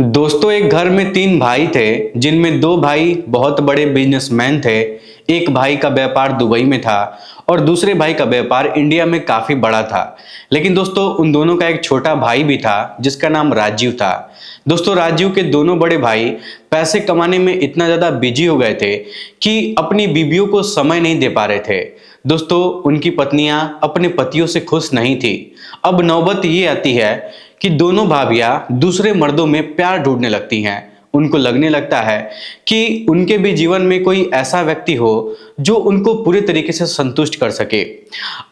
दोस्तों, एक घर में तीन भाई थे जिनमें दो भाई बहुत बड़े बिजनेसमैन थे। एक भाई का व्यापार दुबई में था और दूसरे भाई का व्यापार इंडिया में काफी बड़ा था। लेकिन दोस्तों, उन दोनों का एक छोटा भाई भी था जिसका नाम राजीव था। दोस्तों, राजीव के दोनों बड़े भाई पैसे कमाने में इतना ज्यादा बिजी हो गए थे कि अपनी बीवियों को समय नहीं दे पा रहे थे। दोस्तों, उनकी पत्नियां अपने पतियों से खुश नहीं थी। अब नौबत ये आती है कि दोनों भाभियां दूसरे मर्दों में प्यार ढूंढने लगती हैं। उनको लगने लगता है कि उनके भी जीवन में कोई ऐसा व्यक्ति हो जो उनको पूरे तरीके से संतुष्ट कर सके।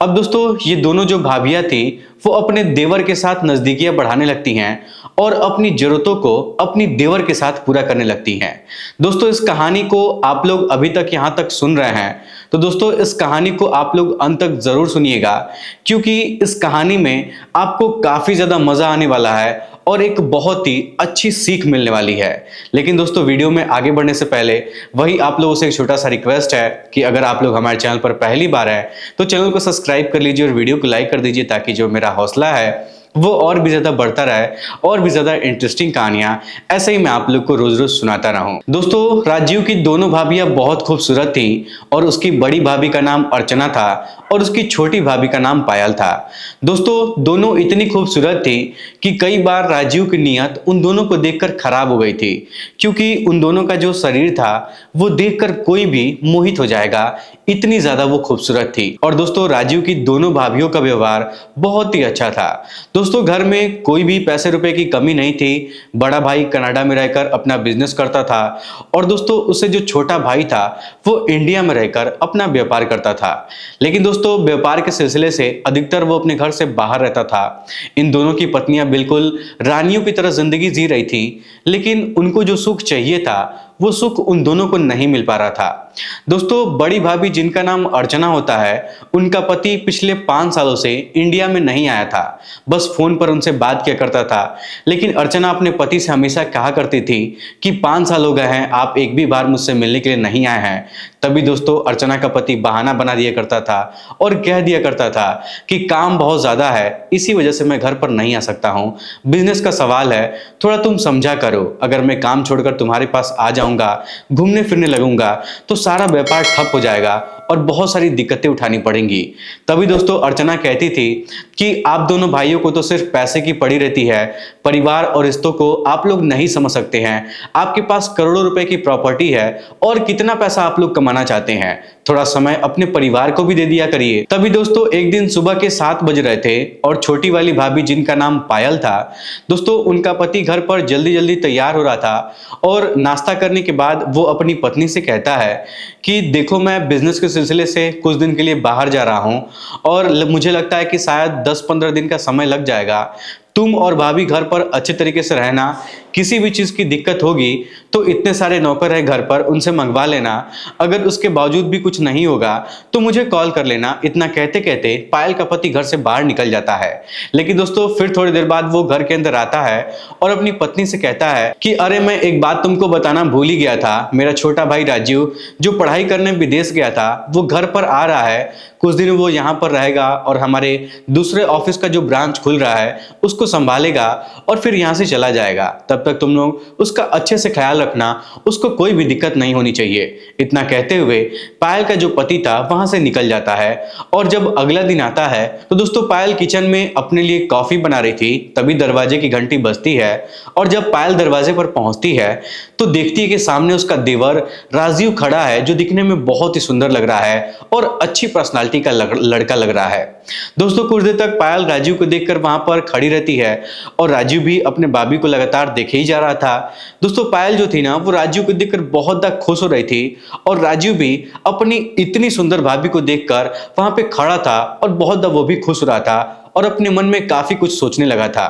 अब दोस्तों, ये दोनों जो भाभियां थी वो अपने देवर के साथ नजदीकियां बढ़ाने लगती हैं और अपनी जरूरतों को अपनी देवर के साथ पूरा करने लगती हैं। दोस्तों, इस कहानी को आप लोग अभी तक यहाँ तक सुन रहे हैं, तो दोस्तों इस कहानी को आप लोग अंत तक जरूर सुनिएगा, क्योंकि इस कहानी में आपको काफी ज्यादा मजा आने वाला है और एक बहुत ही अच्छी सीख मिलने वाली है। लेकिन दोस्तों, वीडियो में आगे बढ़ने से पहले वही आप लोगों से एक छोटा सा रिक्वेस्ट है कि अगर आप लोग हमारे चैनल पर पहली बार हैं तो चैनल को सब्सक्राइब कर लीजिए और वीडियो को लाइक कर दीजिए, ताकि जो मेरा हौसला है वो और भी ज्यादा बढ़ता रहे और भी ज्यादा इंटरेस्टिंग कहानियां ऐसे ही मैं आप लोग को रोज रोज सुनाता रहूं। दोस्तों, राजीव की दोनों भाभियां बहुत खूबसूरत थी और उसकी बड़ी भाभी का नाम अर्चना था और उसकी छोटी भाभी का नाम पायल था। दोस्तों, दोनों इतनी खूबसूरत थी कि कई बार राजीव की नीयत उन दोनों को देखकर खराब हो गई थी, क्योंकि उन दोनों का जो शरीर था वो देखकर कोई भी मोहित हो जाएगा, इतनी ज्यादा वो खूबसूरत थी। और दोस्तों, राजीव की दोनों भाभियों का व्यवहार बहुत ही अच्छा था। दोस्तों, घर में कोई भी पैसे रुपए की कमी नहीं थी। बड़ा भाई कनाडा में रहकर अपना बिजनेस करता था और दोस्तों उससे जो छोटा भाई था वो इंडिया में रहकर अपना व्यापार करता था। लेकिन दोस्तों, व्यापार के सिलसिले से अधिकतर वो अपने घर से बाहर रहता था। इन दोनों की पत्नियां बिल्कुल रानियों की तरह जिंदगी जी रही थी, लेकिन उनको जो सुख चाहिए था वो सुख उन दोनों को नहीं मिल पा रहा था। दोस्तों, बड़ी भाभी जिनका नाम अर्चना होता है, उनका पति पिछले 5 सालों से इंडिया में नहीं आया था, बस फोन पर उनसे बात किया करता था। लेकिन अर्चना अपने पति से हमेशा कहा करती थी कि 5 साल हो गए हैं, आप एक भी बार मुझसे मिलने के लिए नहीं आए हैं। तभी दोस्तों, अर्चना का पति बहाना बना दिया करता था और कह दिया करता था कि काम बहुत ज्यादा है, इसी वजह से मैं घर पर नहीं आ सकता हूँ, बिजनेस का सवाल है, थोड़ा तुम समझा करो। अगर मैं काम छोड़कर तुम्हारे पास आ जाऊंगा, घूमने फिरने लगूंगा, तो सारा व्यापार ठप हो जाएगा और बहुत सारी दिक्कतें उठानी पड़ेंगी। तभी दोस्तों, अर्चना कहती थी कि आप दोनों भाइयों को तो सिर्फ पैसे की पड़ी रहती है, परिवार और रिश्तों को आप लोग नहीं समझ सकते हैं। आपके पास करोड़ों रुपए की प्रॉपर्टी है और कितना पैसा आप लोग कमाना चाहते हैं, थोड़ा समय अपने परिवार को भी दे दिया करिए। तभी दोस्तों, एक दिन सुबह के 7 बज रहे थे और छोटी वाली भाभी जिनका नाम पायल था, दोस्तों उनका पति घर पर जल्दी जल्दी तैयार हो रहा था और नाश्ता करने के बाद वो अपनी पत्नी से कहता है कि देखो, मैं बिजनेस के सिलसिले से कुछ दिन के लिए बाहर जा रहा हूं और मुझे लगता है कि शायद 10-15 दिन का समय लग जाएगा। तुम और भाभी घर पर अच्छे तरीके से रहना, किसी भी चीज की दिक्कत होगी तो इतने सारे नौकर है घर पर, उनसे मंगवा लेना। अगर उसके बावजूद भी कुछ नहीं होगा तो मुझे कॉल कर लेना। इतना कहते कहते पायल का पति घर से बाहर निकल जाता है। लेकिन दोस्तों, फिर थोड़ी देर बाद वो घर के अंदर आता है और अपनी पत्नी से कहता है कि अरे, मैं एक बात तुमको बताना भूल ही गया था। मेरा छोटा भाई राजीव जो पढ़ाई करने विदेश गया था, वो घर पर आ रहा है। कुछ दिन वो यहाँ पर रहेगा और हमारे दूसरे ऑफिस का जो ब्रांच खुल रहा है उसको संभालेगा और फिर यहाँ से चला जाएगा। तब तक तुम लोग उसका अच्छे से ख्याल रखना, उसको कोई भी दिक्कत नहीं होनी चाहिए। इतना कहते हुए पायल का जो पति था वहां से निकल जाता है। और जब अगला दिन आता है तो दोस्तों, पायल किचन में अपने लिए कॉफी बना रही थी, तभी दरवाजे की घंटी बजती है। और जब पायल दरवाजे पर पहुंचती है तो देखती है कि सामने उसका देवर राजीव खड़ा है, जो दिखने में बहुत ही सुंदर लग रहा है और अच्छी पर्सनालिटी का लड़का लग रहा है। दोस्तों, कुछ देर तक पायल राजीव को देखकर वहां पर खड़ी रहती है और राजीव भी अपने भाभी को लगातार देखे ही जा रहा था। दोस्तों, पायल जो थी ना, वो राजीव को देखकर बहुत ज्यादा खुश हो रही थी और राजीव भी अपनी इतनी सुंदर भाभी को देखकर वहां पे खड़ा था और बहुत ज्यादा वो भी खुश हो रहा था और अपने मन में काफी कुछ सोचने लगा था।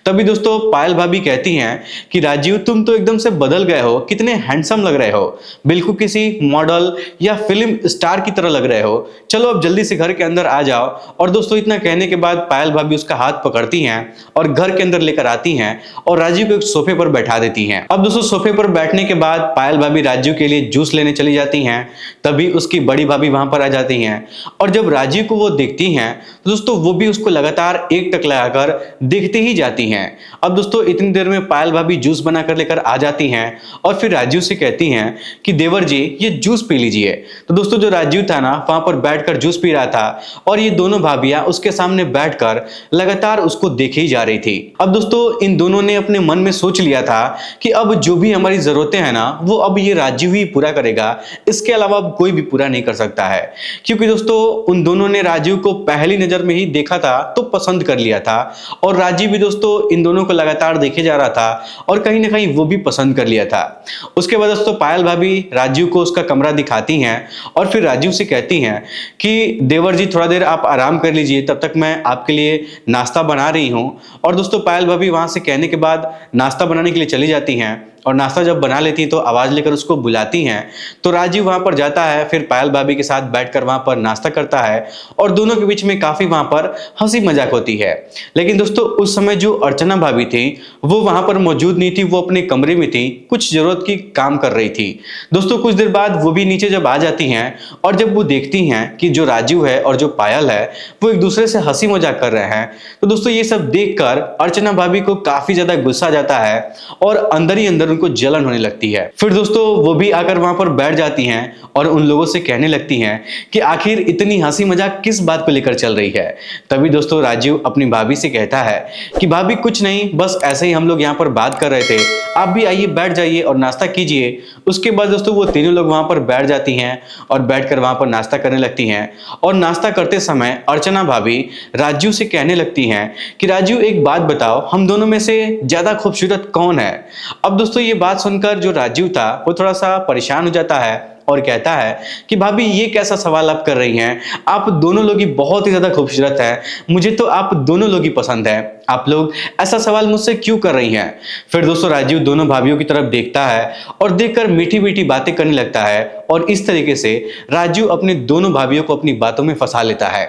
तभी दोस्तों, पायल भाभी कहती हैं कि राजीव, तुम तो एकदम से बदल गए हो, कितने हैंडसम लग रहे हो, बिल्कुल किसी मॉडल या फिल्म स्टार की तरह लग रहे हो। चलो अब जल्दी से घर के अंदर आ जाओ। और दोस्तों, इतना कहने के बाद पायल भाभी उसका हाथ पकड़ती हैं और घर के अंदर लेकर आती हैं और राजीव को एक सोफे पर बैठा देती हैं। अब दोस्तों, सोफे पर बैठने के बाद पायल भाभी राजीव के लिए जूस लेने चली जाती हैं। तभी उसकी बड़ी भाभी वहां पर आ जाती हैं और जब राजीव को वो देखती हैं तो दोस्तों वो भी उसको लगातार एक टक लगाकर देखते ही जाती हैं। अब दोस्तों इतनी देर में पायल भाभी जूस बनाकर लेकर आ जाती हैं और फिर राजीव से कहती हैं कि देवर जी ये जूस पी लीजिए। तो दोस्तों जो राजीव था ना वहां पर बैठकर जूस पी रहा था और ये दोनों भाभियां उसके सामने बैठकर लगातार उसको देखे ही जा रही थी। अब दोस्तों इन दोनों ने अपने मन में सोच लिया था कि अब जो भी हमारी जरूरतें हैं ना वो अब ये राजीव ही पूरा करेगा, इसके अलावा अब कोई भी पूरा नहीं कर सकता है। क्योंकि दोस्तों उन दोनों ने राजीव को पहली नजर में ही देखा था तो पसंद कर लिया था और राजीव भी दोस्तों इन दोनों को लगातार देखे जा रहा था और कहीं ना कहीं वो भी पसंद कर लिया था। उसके बाद दोस्तों पायल भाभी राजीव को उसका कमरा दिखाती हैं और फिर राजीव से कहती हैं कि देवर जी थोड़ा देर आप आराम कर लीजिए, तब तक मैं आपके लिए नाश्ता बना रही हूं। और दोस्तों पायल भाभी वहां से कहने के बाद नाश्ता बनाने के लिए चली जाती हैं और नाश्ता जब बना लेती हैं तो आवाज लेकर उसको बुलाती हैं। तो राजीव वहां पर जाता है, फिर पायल भाभी के साथ बैठकर वहां पर नाश्ता करता है और दोनों के बीच में काफी वहां पर हंसी मजाक होती है। लेकिन दोस्तों उस समय जो अर्चना भाभी थी वो वहां पर मौजूद नहीं थी, वो अपने कमरे में थी, कुछ जरूरत की काम कर रही थी। दोस्तों कुछ देर बाद वो भी नीचे जब आ जाती हैं और जब वो देखती हैं कि जो राजीव है और जो पायल है वो एक दूसरे से हंसी मजाक कर रहे हैं, तो दोस्तों ये सब देखकर अर्चना भाभी को काफी ज्यादा गुस्सा जाता है और अंदर ही अंदर उनको जलन होने लगती है। फिर दोस्तों वो भी आकर वहां पर बैठ जाती हैं और उन लोगों से कहने लगती हैं कि आखिर इतनी हंसी मजाक किस बात को लेकर चल रही है। तभी दोस्तों राजीव अपनी भाभी से कहता है कि भाभी कुछ नहीं, बस ऐसे ही हम लोग यहाँ पर बात कर रहे थे, आप भी आइए बैठ जाइए और नाश्ता कीजिए। उसके बाद दोस्तों वो तीनों लोग वहां पर बैठ जाती हैं और बैठकर वहां पर नाश्ता करने लगती हैं और नाश्ता करते समय अर्चना भाभी राजीव से कहने लगती हैं कि राजीव एक बात बताओ, हम दोनों में से ज्यादा खूबसूरत कौन है। अब दोस्तों ये बात सुनकर जो राजीव था वो थोड़ा सा परेशान हो जाता है और कहता है कि भाभी ये कैसा सवाल आप कर रही हैं, आप दोनों लोग ही बहुत ही ज्यादा खूबसूरत हैं, मुझे तो आप दोनों लोग ही पसंद है, आप लोग ऐसा सवाल मुझसे क्यों कर रही हैं। फिर दोस्तों राजीव दोनों भाभियों की तरफ देखता है और देखकर मीठी मीठी बातें करने लगता है और इस तरीके से राजीव अपने दोनों भाभियों को अपनी बातों में फंसा लेता है।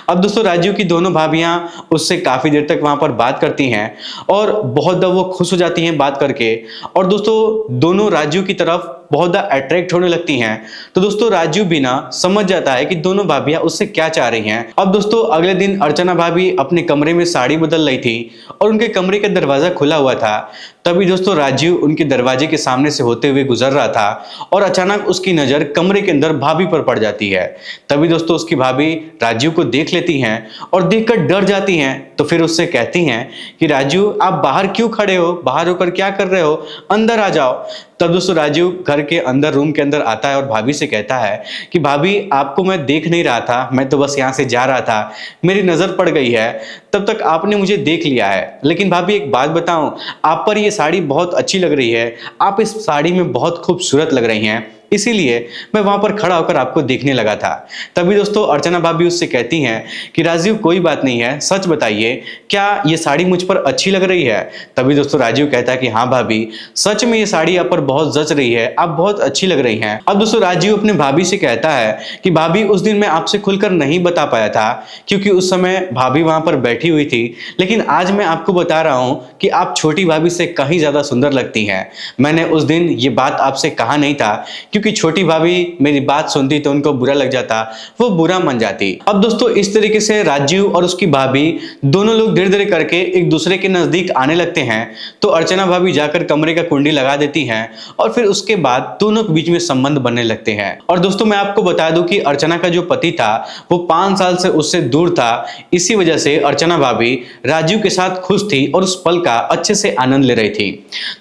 अब दोस्तों राजीव की दोनों भाभियां उससे काफी देर तक वहां पर बात करती हैं और बहुत ज्यादा वो खुश हो जाती हैं बात करके और दोस्तों दोनों राजीव की तरफ बहुत ज्यादा अट्रैक्ट होने लगती हैं। तो दोस्तों राजीव भी ना समझ जाता है कि दोनों भाभियां उससे क्या चाह रही हैं। अब दोस्तों अगले दिन अर्चना भाभी अपने कमरे में साड़ी बदल रही थी और उनके कमरे का दरवाजा खुला हुआ था। तभी दोस्तों राजीव उनके दरवाजे के सामने से होते हुए गुजर रहा था और अचानक उसकी नजर कमरे के अंदर भाभी पर पड़ जाती है। तभी दोस्तों उसकी भाभी राजीव को देख लेती हैं और देखकर डर जाती हैं। तो फिर उससे कहती हैं कि राजीव आप बाहर क्यों खड़े हो, बाहर होकर क्या कर रहे हो, अंदर आ जाओ। तब दोस्तों राजीव घर के अंदर रूम के अंदर आता है और भाभी से कहता है कि भाभी आपको मैं देख नहीं रहा था, मैं तो बस यहाँ से जा रहा था, मेरी नजर पड़ गई है, तब तक आपने मुझे देख लिया है। लेकिन भाभी एक बात बताऊं, आप पर ये साड़ी बहुत अच्छी लग रही है, आप इस साड़ी में बहुत खूबसूरत लग रही हैं, इसीलिए मैं वहां पर खड़ा होकर आपको देखने लगा था। तभी दोस्तों अर्चना भाभी उससे कहती हैं कि राजीव कोई बात नहीं है, सच बताइए क्या ये साड़ी मुझ पर अच्छी लग रही है। तभी दोस्तों राजीव कहता है कि हाँ भाभी सच में ये साड़ी आप पर बहुत जच रही है, आप बहुत अच्छी लग रही हैं। अब दोस्तों राजीव अपने भाभी से कहता है कि भाभी उस दिन मैं आपसे खुलकर नहीं बता पाया था क्योंकि उस समय भाभी वहां पर बैठी हुई थी, लेकिन आज मैं आपको बता रहा हूं कि आप छोटी भाभी से कहीं ज्यादा सुंदर लगती हैं। मैंने उस दिन ये बात आपसे कहा नहीं था क्योंकि छोटी भाभी मेरी बात सुनती तो उनको बुरा लग जाता, वो बुरा मान जाती। अब दोस्तों इस तरीके से राजीव और उसकी भाभी दोनों लोग धीरे धीरे करके एक दूसरे के नजदीक आने लगते हैं। तो अर्चना भाभी जाकर कमरे का कुंडी लगा देती हैं और फिर उसके बाद दोनों के बीच में संबंध बनने लगते हैं। और दोस्तों मैं आपको बता दूं कि अर्चना का जो पति था वो 5 साल से उससे दूर था, इसी वजह से अर्चना भाभी राजीव के साथ खुश थी और उस पल का अच्छे से आनंद ले रही थी।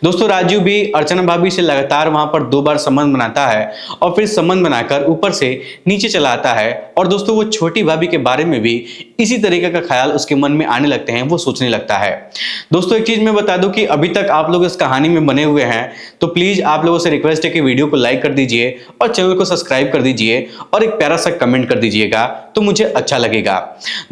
दोस्तों राजीव भी अर्चना भाभी से लगातार वहां पर 2 बार संबंध बनाता है और फिर संबंध बनाकर ऊपर से नीचे चला आता है और दोस्तों वो छोटी भाभी के बारे में भी इसी तरीके का ख्याल उसके मन में आने लगते हैं, वो सोचने लगता है। दोस्तों एक चीज मैं बता दूं कि अभी तक आप लोग इस कहानी में बने हुए हैं तो प्लीज आप लोगों से रिक्वेस्ट है कि वीडियो को लाइक कर दीजिए और चैनल को सब्सक्राइब कर दीजिए और एक प्यारा सा कमेंट कर दीजिएगा तो मुझे अच्छा लगेगा।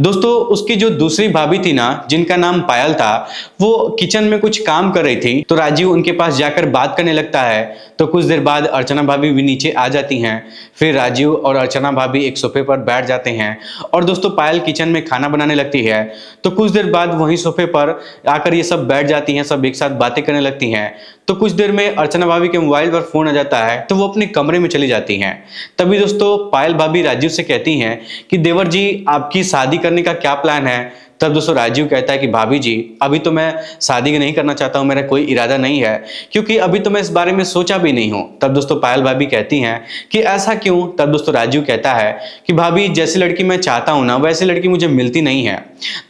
दोस्तों उसकी जो दूसरी भाभी थी ना जिनका नाम पायल था, वो किचन में कुछ काम कर रही थी तो राजीव उनके पास जाकर बात करने लगता है। तो कुछ देर बाद अर्चना भाभी भी नीचे आ जाती हैं। फिर राजीव और अर्चना भाभी एक सोफे पर बैठ जाते हैं और दोस्तों पायल किचन में खाना बनाने लगती है। तो कुछ देर बाद वहीं सोफे पर आकर ये सब बैठ जाती हैं, सब एक साथ बातें करने लगती हैं। तो कुछ देर में अर्चना भाभी के मोबाइल पर फोन आ जाता है तो वो अपने कमरे में चली जाती हैं। तभी दोस्तों पायल भाभी राजीव से कहती हैं कि देवर जी आपकी शादी करने का क्या प्लान है। तब दोस्तों राजीव कहता है कि भाभी जी अभी तो मैं शादी नहीं करना चाहता हूँ, मेरा कोई इरादा नहीं है, क्योंकि अभी तो मैं इस बारे में सोचा भी नहीं हूँ। तब दोस्तों पायल भाभी कहती हैं कि ऐसा क्यों? तब दोस्तों राजीव कहता है कि भाभी जैसी लड़की मैं चाहता हूँ ना वैसी लड़की मुझे मिलती नहीं है।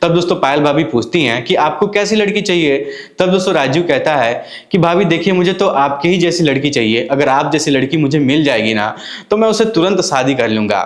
तब दोस्तों पायल भाभी पूछती हैं कि आपको कैसी लड़की चाहिए? तब दोस्तों राजीव कहता है कि भाभी देखिए मुझे तो आपके ही जैसी लड़की चाहिए, अगर आप जैसी लड़की मुझे मिल जाएगी ना तो मैं उसे तुरंत शादी कर लूंगा।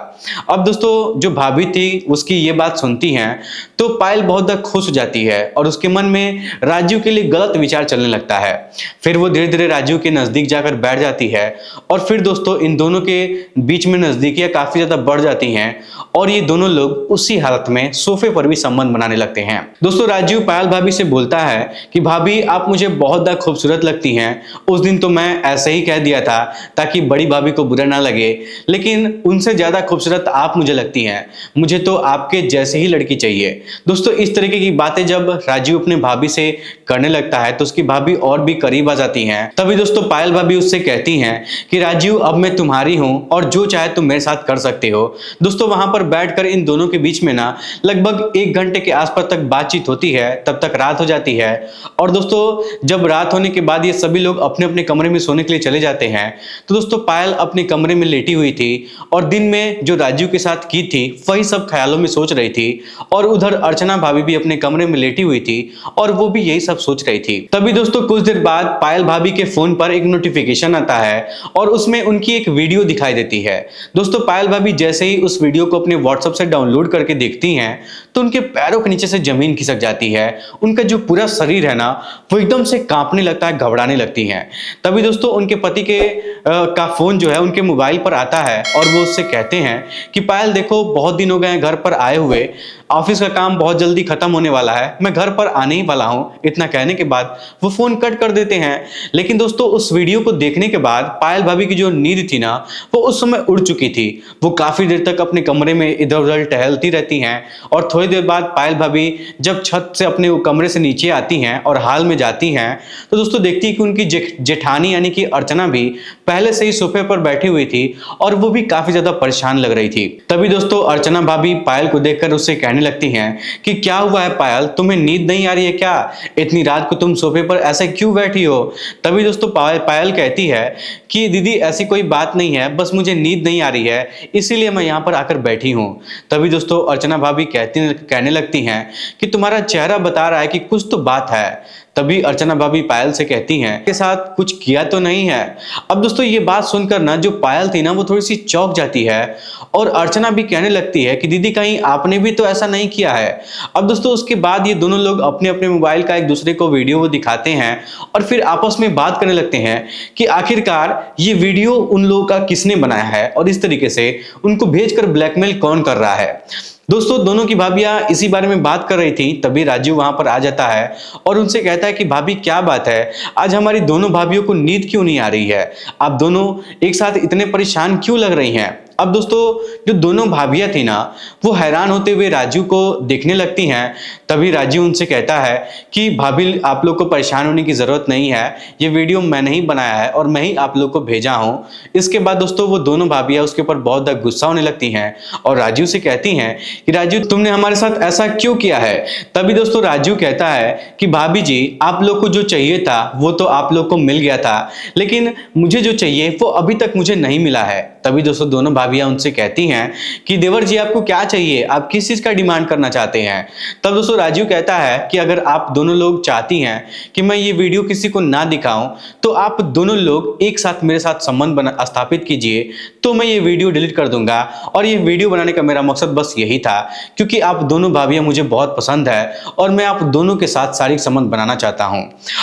अब दोस्तों जो भाभी थी उसकी ये बात सुनती हैं तो पायल बहुत ज्यादा खुश हो जाती है और उसके मन में राजीव के लिए गलत विचार चलने लगता है। फिर वो धीरे धीरे राजीव के नजदीक जाकर बैठ जाती है और फिर दोस्तों इन दोनों के बीच में नजदीकियां काफी ज्यादा बढ़ जाती हैं और ये दोनों लोग उसी हालत में सोफे पर भी संबंध बनाने लगते हैं। दोस्तों राजीव पायल भाभी से बोलता है कि भाभी आप मुझे बहुत ज्यादा खूबसूरत लगती हैं, उस दिन तो मैं ऐसे ही कह दिया था ताकि बड़ी भाभी को बुरा ना लगे, लेकिन उनसे ज्यादा खूबसूरत आप मुझे लगती हैं, मुझे तो आपके जैसे ही लड़की चाहिए। दोस्तों इस तरीके की बातें जब राजीव अपने भाभी से करने लगता है तो उसकी भाभी और भी करीब आ जाती हैं। तभी दोस्तों पायल भाभी उससे कहती हैं कि राजीव अब मैं तुम्हारी हूं और जो चाहे तुम मेरे साथ कर सकते हो। दोस्तों वहां पर बैठकर इन दोनों के बीच में ना लगभग 1 घंटे के आसपास तक बातचीत होती है, तब तक रात हो जाती है। और दोस्तों जब रात होने के बाद ये सभी लोग अपने अपने कमरे में सोने के लिए चले जाते हैं तो दोस्तों पायल अपने कमरे में लेटी हुई थी और दिन में जो राजीव के साथ की थी वही सब ख्यालों में सोच रही थी और उधर अर्चना भाभी भी अपने कमरे में लेटी हुई थी और वो भी यही सब सोच रही थी। तभी दोस्तों कुछ देर बाद पायल भाभी के फोन पर एक नोटिफिकेशन आता है और उसमें उनकी एक वीडियो दिखाई देती है। दोस्तों पायल भाभी जैसे ही उस वीडियो को अपने व्हाट्सएप से डाउनलोड करके देखती हैं तो उनके पैरों के नीचे से जमीन खिसक जाती है, उनका जो पूरा शरीर है ना वो एकदम से कांपने लगता है, घबराने लगती हैं। तभी दोस्तों उनके पति के का फोन जो है उनके मोबाइल पर आता है और वो उससे कहते हैं कि पायल देखो बहुत दिन हो गए हैं घर पर आए हुए, ऑफिस का काम बहुत जल्दी खत्म होने वाला है, मैं घर पर आने ही वाला हूं। इतना कहने के बाद वो फोन कट कर देते हैं। लेकिन दोस्तों उस वीडियो को देखने के बाद पायल भाभी की जो नींद थी ना वो उस समय उड़ चुकी थी। वो काफी देर तक अपने कमरे में इधर उधर टहलती रहती हैं और थोड़ी देर बाद पायल भाभी जब छत से अपने कमरे से नीचे आती हैं और हाल में जाती हैं तो दोस्तों देखती है कि उनकी जेठानी यानी कि अर्चना भी पहले से ही सोफे पर बैठी हुई थी और वो भी काफी ज्यादा परेशान लग रही थी। तभी दोस्तों अर्चना भाभी पायल को देखकर उससे कहने लगती हैं कि क्या हुआ है पायल, तुम्हें नींद नहीं आ रही है क्या? इतनी रात को तुम सोफे पर ऐसे क्यों बैठी हो? तभी दोस्तों पायल कहती है कि दीदी ऐसी कोई बात नहीं है, बस मुझे नींद नहीं आ रही है इसीलिए मैं यहाँ पर आकर बैठी हूँ। तभी दोस्तों अर्चना भाभी कहने लगती हैं कि तुम्हारा चेहरा बता रहा है कि कुछ तो बात है। तभी अर्चना भाभी पायल से कहती हैं के साथ कुछ किया तो नहीं है। अब दोस्तों ये बात सुनकर ना जो पायल थी ना वो थोड़ी सी चौंक जाती है और अर्चना भी कहने लगती है कि दीदी कहीं आपने भी तो ऐसा नहीं किया है। अब दोस्तों उसके बाद ये दोनों लोग अपने अपने मोबाइल का एक दूसरे को वीडियो वो दिखाते हैं और फिर आपस में बात करने लगते हैं कि आखिरकार ये वीडियो उन लोगों का किसने बनाया है और इस तरीके से उनको भेजकर ब्लैकमेल कौन कर रहा है। दोस्तों दोनों की भाभियां इसी बारे में बात कर रही थी तभी राजीव वहां पर आ जाता है और उनसे कहता है कि भाभी क्या बात है, आज हमारी दोनों भाभियों को नींद क्यों नहीं आ रही है, आप दोनों एक साथ इतने परेशान क्यों लग रही हैं? अब दोस्तों जो दोनों भाभियां थी ना वो हैरान होते हुए राजीव को देखने लगती हैं। तभी राजीव उनसे कहता है कि भाभी आप लोग को परेशान होने की जरूरत नहीं है, ये वीडियो मैंने ही बनाया है और मैं ही आप लोग को भेजा हूं। इसके बाद दोस्तों वो दोनों भाभियां उसके ऊपर बहुत ज्यादा गुस्सा होने लगती हैं और राजीव से कहती हैं कि राजीव तुमने हमारे साथ ऐसा क्यों किया है? तभी दोस्तों राजीव कहता है कि भाभी जी आप लोग को जो चाहिए था वो तो आप लोग को मिल गया था, लेकिन मुझे जो चाहिए वो अभी तक मुझे नहीं मिला है। तभी दोस्तों दोनों भाभियां उनसे कहती हैं कि देवर जी आपको क्या चाहिए, आप किस चीज का डिमांड करना चाहते हैं? तब दोस्तों राजीव कहता है कि अगर आप दोनों लोग चाहती हैं कि मैं ये वीडियो किसी को ना दिखाऊं तो आप दोनों लोग एक साथ मेरे साथ संबंध स्थापित कीजिए तो मैं ये वीडियो डिलीट कर दूंगा। और ये वीडियो बनाने का मेरा मकसद बस यही था क्योंकि आप दोनों भाभियां मुझे बहुत पसंद है और मैं आप दोनों के साथ शारीरिक संबंध बनाना चाहता हूं।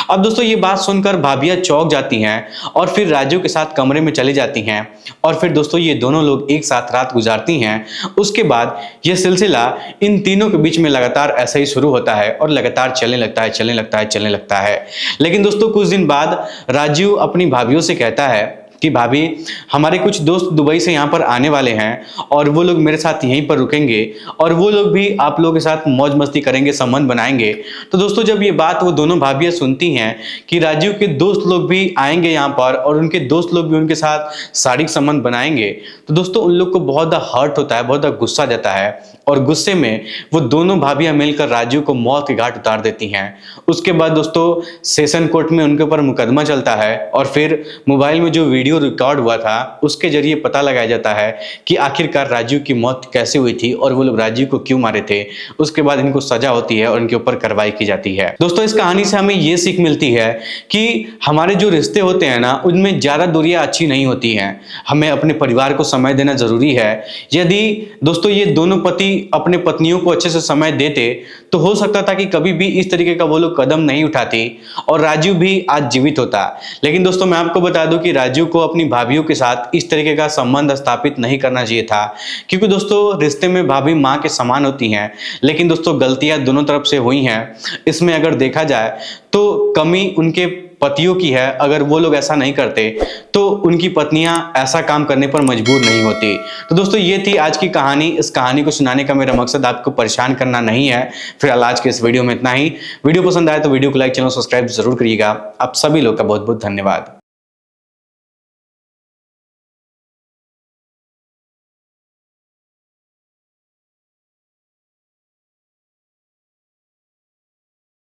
अब दोस्तों ये बात सुनकर भाभियां चौंक जाती हैं और फिर राजीव के साथ कमरे में चली जाती हैं और फिर दोस्तों ये दोनों लोग एक साथ रात गुजारती हैं। उसके बाद यह सिलसिला इन तीनों के बीच में लगातार ऐसा ही शुरू होता है और लगातार चलने लगता है। लेकिन दोस्तों कुछ दिन बाद राजीव अपनी भाभियों से कहता है कि भाभी हमारे कुछ दोस्त दुबई से यहाँ पर आने वाले हैं और वो लोग मेरे साथ यहीं पर रुकेंगे और वो लोग भी आप लोगों के साथ मौज मस्ती करेंगे, संबंध बनाएंगे। तो दोस्तों जब ये बात वो दोनों भाभियां सुनती हैं कि राजीव के दोस्त लोग भी आएंगे यहाँ पर और उनके दोस्त लोग भी उनके साथ शारीरिक संबंध बनाएंगे, तो दोस्तों उन लोग को बहुत ज़्यादा हर्ट होता है, बहुत ज़्यादा गुस्सा जाता है और गुस्से में वो दोनों भाभियां मिलकर राजीव को मौत के घाट उतार देती हैं। उसके बाद दोस्तों सेशन कोर्ट में उनके ऊपर मुकदमा चलता है और फिर मोबाइल में जो वीडियो रिकॉर्ड हुआ था उसके जरिए पता लगाया जाता है कि आखिरकार राजीव की मौत कैसे हुई थी और वो लोग राजीव को क्यों मारे थे। उसके बाद इनको सजा होती है और इनके ऊपर कार्रवाई की जाती है। दोस्तों इस कहानी से हमें ये सीख मिलती है कि हमारे जो रिश्ते होते हैं ना, उनमें ज्यादा दूरियां अच्छी नहीं होती हैं। हमें अपने परिवार को समय देना जरूरी है। यदि दोस्तों ये दोनों पति अपने पत्नियों को अच्छे से समय देते तो हो सकता था कि कभी भी इस तरीके का वो लोग कदम नहीं उठाती और राजीव भी आज जीवित होता। लेकिन दोस्तों मैं आपको बता दूं कि राजीव को अपनी भाभियों के साथ इस तरीके का संबंध स्थापित नहीं करना चाहिए था, क्योंकि दोस्तों रिश्ते में भाभी मां के समान होती हैं। लेकिन दोस्तों गलतियां दोनों तरफ से हुई हैं। इसमें अगर देखा जाए तो कमी उनके पतियों की है। अगर वो लोग ऐसा नहीं करते तो उनकी पत्नियां ऐसा काम करने पर मजबूर नहीं होती। तो दोस्तों ये थी आज की कहानी। इस कहानी को सुनाने का मेरा मकसद आपको परेशान करना नहीं है। फिलहाल आज के इस वीडियो में इतना ही। वीडियो पसंद आए तो वीडियो को लाइक, चैनल सब्सक्राइब जरूर करिएगा। आप सभी लोग का बहुत बहुत धन्यवाद।